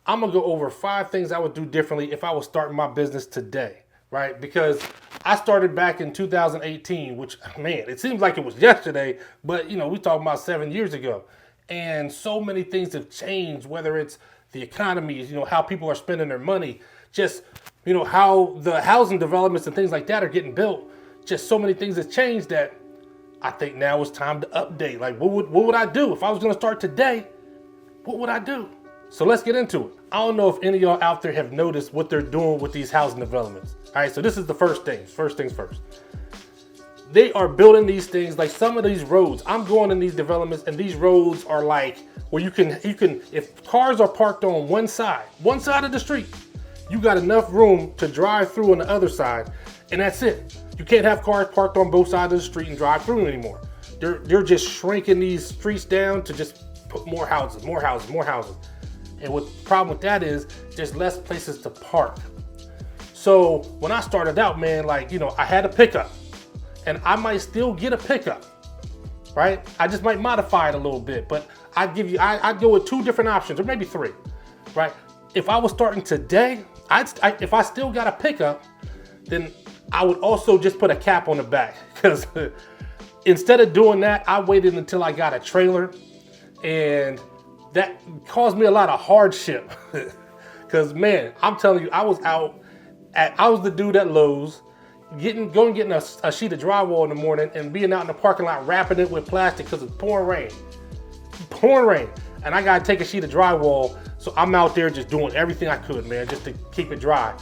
I'm gonna go over 5 things I would do differently if I was starting my business today, right? Because I started back in 2018, which, man, it seems like it was yesterday, but we talking about 7 years ago. And so many things have changed, whether it's the economy, how people are spending their money, just, how the housing developments and things like that are getting built. Just so many things have changed that I think now it's time to update. Like, what would I do if I was gonna start today? What would I do? So let's get into it. I don't know if any of y'all out there have noticed what they're doing with these housing developments. All right, so this is the first thing. First things first. They are building these things, like some of these roads. I'm going in these developments, and these roads are like where you can, if cars are parked on one side of the street, you got enough room to drive through on the other side, and that's it. You can't have cars parked on both sides of the street and drive through anymore. They're just shrinking these streets down to just put more houses. And what the problem with that is there's less places to park. So when I started out, man, I had a pickup, and I might still get a pickup, right? I just might modify it a little bit, but I'd go with 2 different options, or maybe 3, right? If I was starting today, if I still got a pickup, then I would also just put a cap on the back, because instead of doing that, I waited until I got a trailer, and that caused me a lot of hardship. Because, man, I'm telling you, I was the dude at Lowe's, getting a sheet of drywall in the morning and being out in the parking lot wrapping it with plastic because it's pouring rain. And I gotta take a sheet of drywall, so I'm out there just doing everything I could, man, just to keep it dry,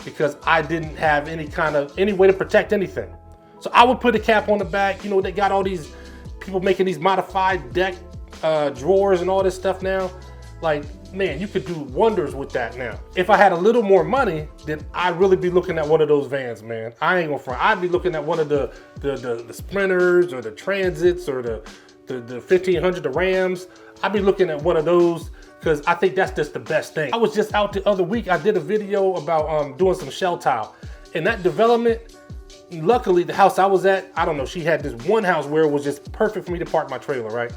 because I didn't have any way to protect anything. So I would put a cap on the back. They got all these people making these modified deck drawers and all this stuff now. Like, man, you could do wonders with that now. If I had a little more money, then I'd really be looking at one of those vans, man. I ain't gonna front. I'd be looking at one of the Sprinters or the Transits or the 1500, the Rams. I'd be looking at one of those, because I think that's just the best thing. I was just out the other week. I did a video about doing some shell tile. And that development, luckily the house I was at, I don't know, she had this one house where it was just perfect for me to park my trailer, right?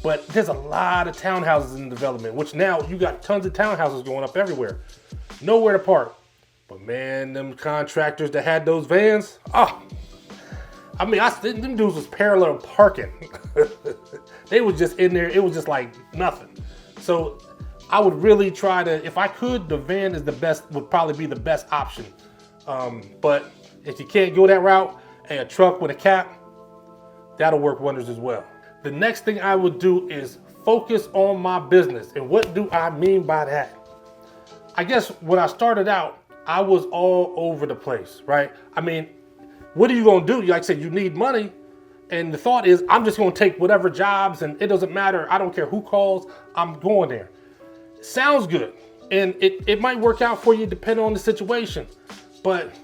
But there's a lot of townhouses in development, which now you got tons of townhouses going up everywhere. Nowhere to park. But man, them contractors that had those vans, them dudes was parallel parking. They was just in there, it was just like nothing. So I would really try to, if I could, the van would probably be the best option. But if you can't go that route, a truck with a cap, that'll work wonders as well. The next thing I would do is focus on my business. And what do I mean by that? I guess when I started out, I was all over the place, right? I mean, what are you gonna do? Like I said, you need money. And the thought is, I'm just gonna take whatever jobs, and it doesn't matter. I don't care who calls, I'm going there. Sounds good. And it might work out for you depending on the situation. But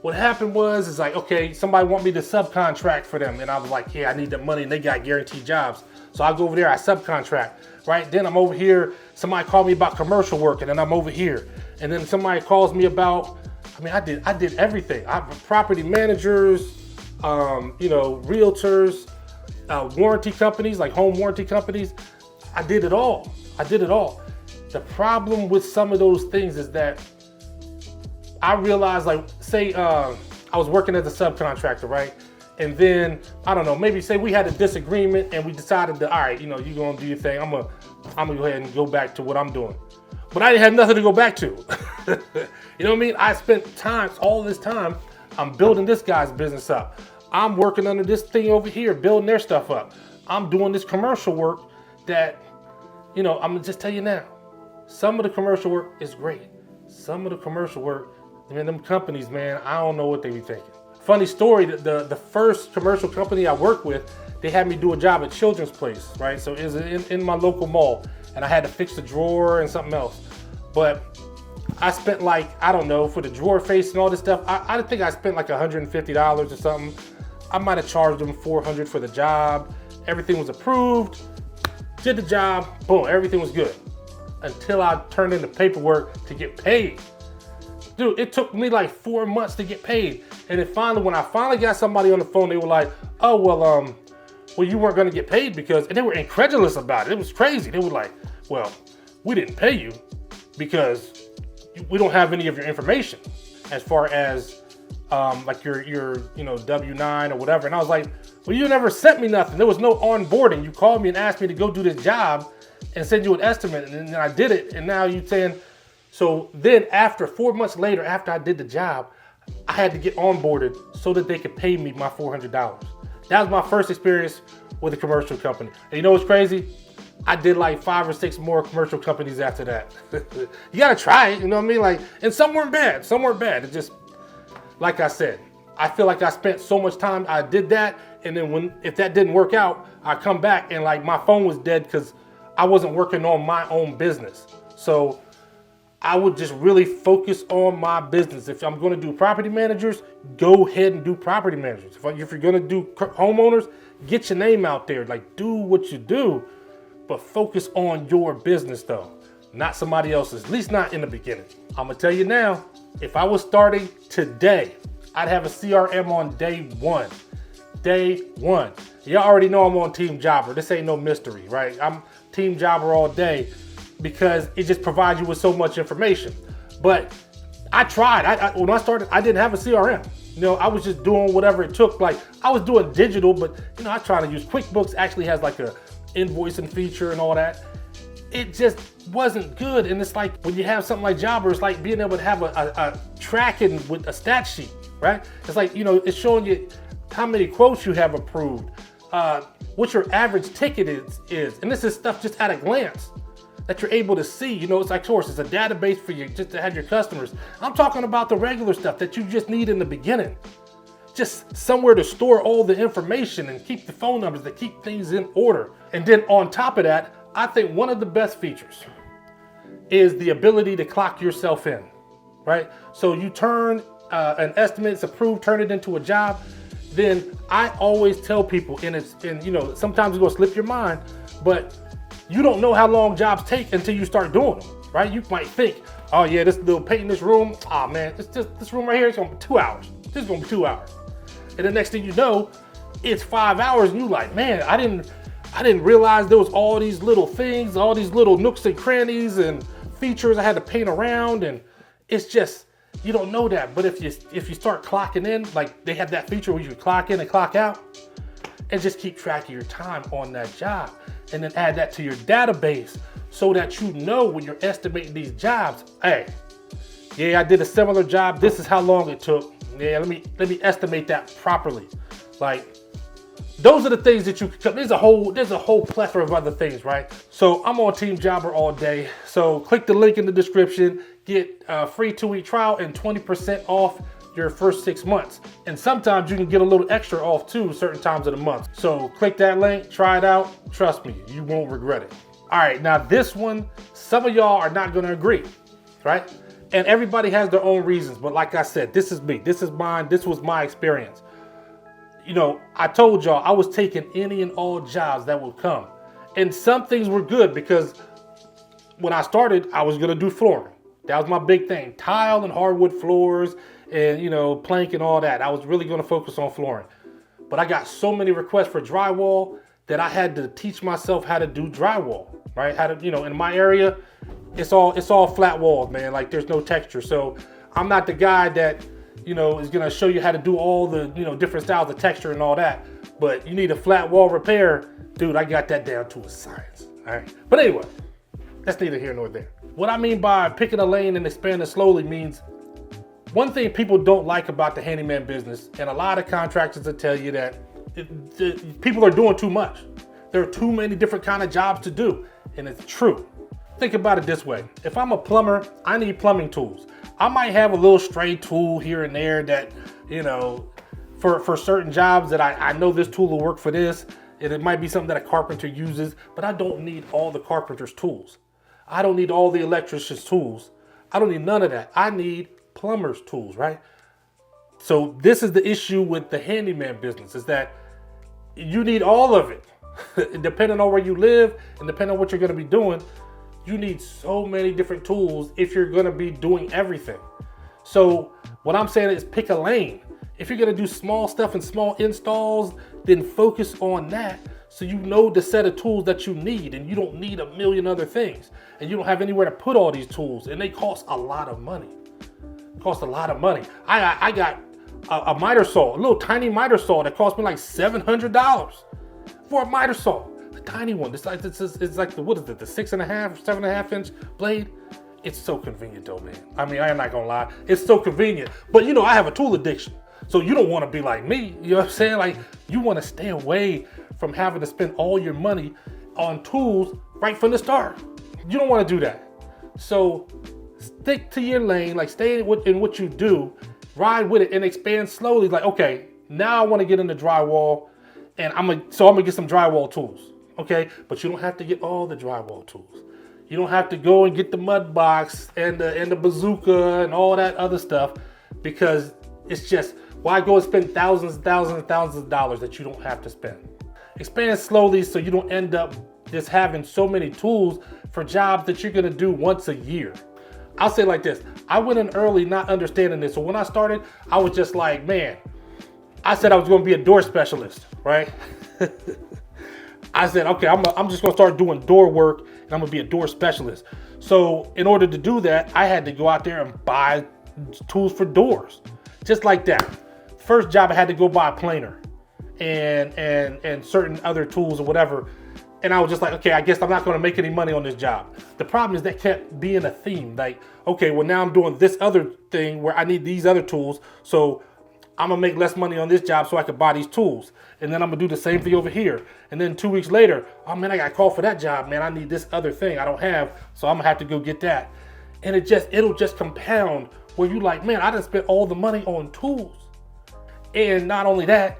what happened was like, okay, somebody want me to subcontract for them. And I was like, yeah, I need that money, and they got guaranteed jobs. So I go over there, I subcontract, right? Then I'm over here, somebody called me about commercial work, and then I'm over here. And then somebody calls me about, I did everything. Property managers, realtors, warranty companies, like home warranty companies. I did it all. The problem with some of those things is that I realized, like, say I was working as a subcontractor, right? And then, I don't know, maybe say we had a disagreement and we decided to, all right, you're gonna do your thing. I'm gonna go ahead and go back to what I'm doing. But I didn't have nothing to go back to. You know what I mean? I spent all this time, I'm building this guy's business up. I'm working under this thing over here, building their stuff up. I'm doing this commercial work that, I'm gonna just tell you now, some of the commercial work is great. Some of the commercial work, man, them companies, man, I don't know what they be thinking. Funny story, the first commercial company I worked with, they had me do a job at Children's Place, right? So it was in my local mall, and I had to fix the drawer and something else. But I spent for the drawer face and all this stuff, I think I spent like $150 or something. I might have charged them $400 for the job. Everything was approved, did the job, boom, everything was good. Until I turned in the paperwork to get paid. Dude, it took me like 4 months to get paid. And then when I finally got somebody on the phone, they were like, oh, well, you weren't gonna get paid and they were incredulous about it. It was crazy. They were like, well, we didn't pay you. because we don't have any of your information as far as like your W-9 or whatever. And I was like, well, you never sent me nothing. There was no onboarding. You called me and asked me to go do this job and send you an estimate, and then I did it. And now you saying, so then after 4 months later, after I did the job, I had to get onboarded so that they could pay me my $400. That was my first experience with a commercial company. And you know what's crazy? I did like 5 or 6 more commercial companies after that. You gotta try it, you know what I mean? Like, and some weren't bad, some weren't bad. It just, like I said, I feel like I spent so much time, I did that, and then if that didn't work out, I come back and like my phone was dead because I wasn't working on my own business. So I would just really focus on my business. If I'm gonna do property managers, go ahead and do property managers. If you're gonna do homeowners, get your name out there. Like, do what you do, but focus on your business though, not somebody else's, at least not in the beginning. I'm gonna tell you now, if I was starting today, I'd have a CRM on day one. Day one. Y'all already know I'm on Team Jobber. This ain't no mystery, right? I'm Team Jobber all day because it just provides you with so much information. But I tried. When I started, I didn't have a CRM. You know, I was just doing whatever it took. Like, I was doing digital, but you know, I tried to use QuickBooks. Actually has like a invoicing feature and all that. It just wasn't good. And it's like when you have something like Jobber, it's like being able to have a tracking with a stat sheet, right? It's like, you know, it's showing you how many quotes you have approved, what your average ticket is. And this is stuff just at a glance that you're able to see. You know, it's like, of course, it's a database for you just to have your customers. I'm talking about the regular stuff that you just need in the beginning. Just somewhere to store all the information and keep the phone numbers, to keep things in order. And then on top of that, I think one of the best features is the ability to clock yourself in, right? So you turn an estimate, it's approved, turn it into a job. Then I always tell people, and you know, sometimes it's gonna slip your mind, but you don't know how long jobs take until you start doing them, right? You might think, oh yeah, this little paint in this room, oh man, this room right here, it's gonna be 2 hours. This is gonna be 2 hours. And the next thing you know, it's 5 hours, and you're like, man, I didn't realize there was all these little things, all these little nooks and crannies and features I had to paint around, and it's just, you don't know that. But if you start clocking in, like they have that feature where you can clock in and clock out, and just keep track of your time on that job, and then add that to your database so that you know when you're estimating these jobs, hey, yeah, I did a similar job. This is how long it took. Yeah, let me estimate that properly. Like, those are the things that you can, there's a whole plethora of other things, right? So I'm on Team Jobber all day. So click the link in the description, get a free 2-week trial and 20% off your first 6 months. And sometimes you can get a little extra off too, certain times of the month. So click that link, try it out. Trust me, you won't regret it. All right, now this one, some of y'all are not gonna agree, right? And everybody has their own reasons, but like I said, this is me, this is mine, this was my experience. You know, I told y'all I was taking any and all jobs that would come. And some things were good because when I started, I was gonna do flooring. That was my big thing, tile and hardwood floors and, you know, plank and all that. I was really gonna focus on flooring. But I got so many requests for drywall that I had to teach myself how to do drywall, right? How to, you know, in my area, it's all flat walls, man. Like, there's no texture. So I'm not the guy that, you know, is gonna show you how to do all the, you know, different styles of texture and all that. But you need a flat wall repair, dude, I got that down to a science, all right? But anyway, that's neither here nor there. What I mean by picking a lane and expanding slowly means, one thing people don't like about the handyman business, and a lot of contractors will tell you that people are doing too much. There are too many different kind of jobs to do, and it's true. Think about it this way. If I'm a plumber, I need plumbing tools. I might have a little stray tool here and there that, you know, for certain jobs that I know this tool will work for this, and it might be something that a carpenter uses, but I don't need all the carpenter's tools. I don't need all the electrician's tools. I don't need none of that. I need plumber's tools, right? So this is the issue with the handyman business, is that you need all of it. Depending on where you live and depending on what you're gonna be doing, you need so many different tools if you're gonna be doing everything. So what I'm saying is pick a lane. If you're gonna do small stuff and small installs, then focus on that So you know the set of tools that you need, and you don't need a million other things. And you don't have anywhere to put all these tools, and they cost a lot of money. Cost a lot of money. I got a miter saw, a little tiny miter saw that cost me like $700 for a miter saw. A tiny one. It's like the 6.5, 7.5 inch blade. It's so convenient though, man. I mean, I am not gonna lie. It's so convenient. But you know, I have a tool addiction. So you don't want to be like me. You know what I'm saying? Like, you want to stay away from having to spend all your money on tools right from the start. You don't want to do that. So stick to your lane, like stay in what you do, ride with it and expand slowly. Like, okay, now I want to get into drywall, and I'm gonna get some drywall tools. Okay, but you don't have to get all the drywall tools. You don't have to go and get the mud box and the bazooka and all that other stuff, because it's just, why go and spend thousands and thousands and thousands of dollars that you don't have to spend? Expand slowly so you don't end up just having so many tools for jobs that you're gonna do once a year. I'll say it like this, I went in early not understanding this. So when I started, I was just like, man, I said I was gonna be a door specialist, right? I said, okay, I'm just gonna start doing door work, and I'm gonna be a door specialist. So in order to do that, I had to go out there and buy tools for doors, just like that. First job, I had to go buy a planer and certain other tools or whatever. And I was just like, okay, I guess I'm not gonna make any money on this job. The problem is that kept being a theme. Like, okay, well now I'm doing this other thing where I need these other tools. So I'm gonna make less money on this job so I can buy these tools. And then I'm gonna do the same thing over here. And then 2 weeks later, oh man, I got called for that job, man. I need this other thing I don't have, so I'm gonna have to go get that. And it'll just compound where you like, man, I done spent all the money on tools. And not only that,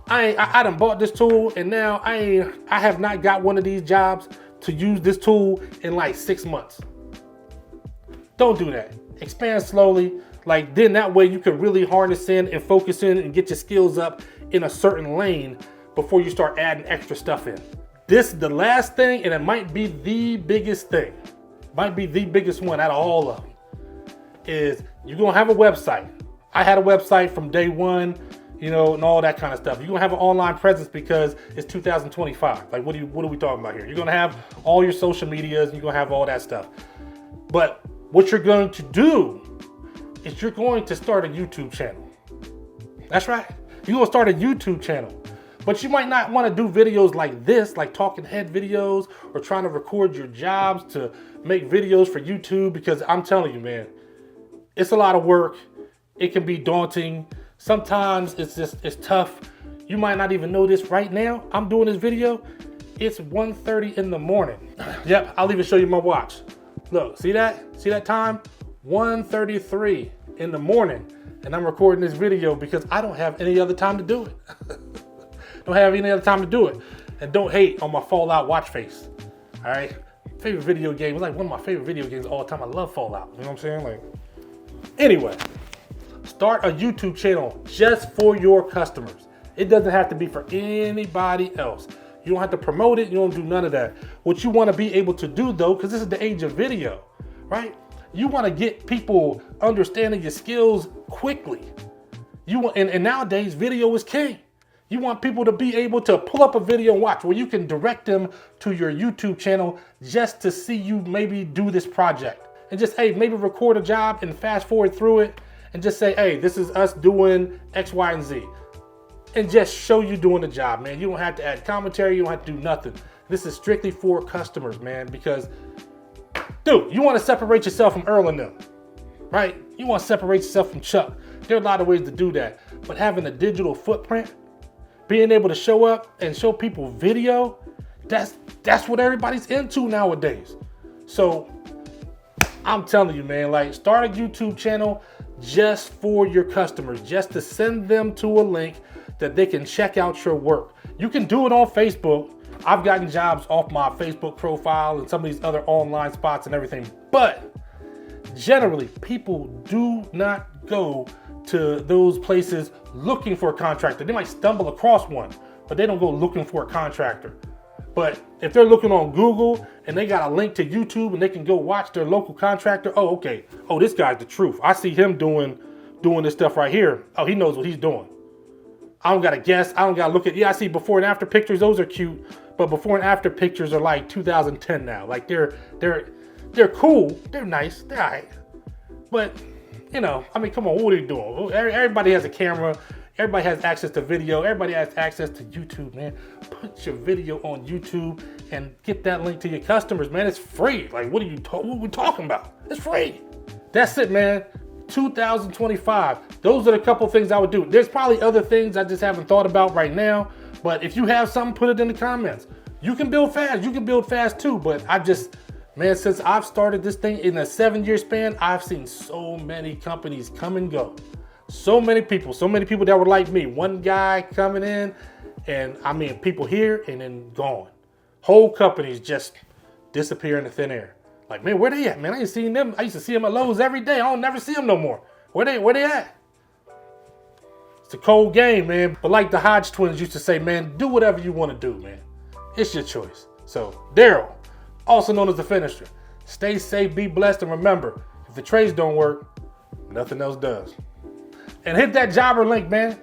I done bought this tool, and now I have not got one of these jobs to use this tool in like 6 months. Don't do that. Expand slowly. Like, then that way you can really harness in and focus in and get your skills up in a certain lane before you start adding extra stuff in. This is the last thing, and it might be the biggest thing. Might be the biggest one out of all of them. Is you're gonna have a website. I had a website from day one, you know, and all that kind of stuff. You're gonna have an online presence because it's 2025. Like, what are we talking about here? You're gonna have all your social medias, and you're gonna have all that stuff. But what you're going to do is you're going to start a YouTube channel. That's right. You're gonna start a YouTube channel. But you might not want to do videos like this, like talking head videos, or trying to record your jobs to make videos for YouTube, because I'm telling you, man, it's a lot of work. It can be daunting. Sometimes it's tough. You might not even know this right now. I'm doing this video. It's 1:30 in the morning. Yep, I'll even show you my watch. Look, see that? See that time? 1:33 in the morning. And I'm recording this video because I don't have any other time to do it. Don't have any other time to do it. And don't hate on my Fallout watch face. All right? Favorite video game. It's like one of my favorite video games of all time. I love Fallout. You know what I'm saying? Like, anyway, start a YouTube channel just for your customers. It doesn't have to be for anybody else. You don't have to promote it. You don't do none of that. What you want to be able to do, though, because this is the age of video, right? You want to get people understanding your skills quickly. And nowadays, video is king. You want people to be able to pull up a video and watch, where you can direct them to your YouTube channel just to see you maybe do this project. And just, hey, maybe record a job and fast forward through it and just say, hey, this is us doing X, Y, and Z. And just show you doing the job, man. You don't have to add commentary. You don't have to do nothing. This is strictly for customers, man, because, dude, you want to separate yourself from Earl and them, right? You want to separate yourself from Chuck. There are a lot of ways to do that. But having a digital footprint, being able to show up and show people video, that's what everybody's into nowadays. So I'm telling you, man, like, start a YouTube channel just for your customers, just to send them to a link that they can check out your work. You can do it on Facebook. I've gotten jobs off my Facebook profile and some of these other online spots and everything. But generally, people do not go to those places looking for a contractor. They might stumble across one, but they don't go looking for a contractor. But if they're looking on Google and they got a link to YouTube and they can go watch their local contractor, oh, okay. Oh, this guy's the truth. I see him doing this stuff right here. Oh, he knows what he's doing. I don't gotta guess. I don't gotta look at, yeah, I see before and after pictures. Those are cute, but before and after pictures are like 2010 now. Like they're cool. They're nice. They're all right. But, you know, I mean, come on, what are you doing? Everybody has a camera. Everybody has access to video. Everybody has access to YouTube, man. Put your video on YouTube and get that link to your customers, man. It's free. Like, what are we talking about? It's free. That's it, man. 2025. Those are the couple things I would do. There's probably other things I just haven't thought about right now. But if you have something, put it in the comments. You can build fast. You can build fast too. But man, since I've started this thing in a 7-year span, I've seen so many companies come and go. So many people that were like me. One guy coming in, and I mean, people here and then gone. Whole companies just disappear into thin air. Like, man, where they at, man? I ain't seen them. I used to see them at Lowe's every day. I don't never see them no more. Where they at? It's a cold game, man. But like the Hodge twins used to say, man, do whatever you want to do, man. It's your choice. So, Daryl, also known as the Finisher. Stay safe, be blessed, and remember, if the trades don't work, nothing else does. And hit that jobber link, man.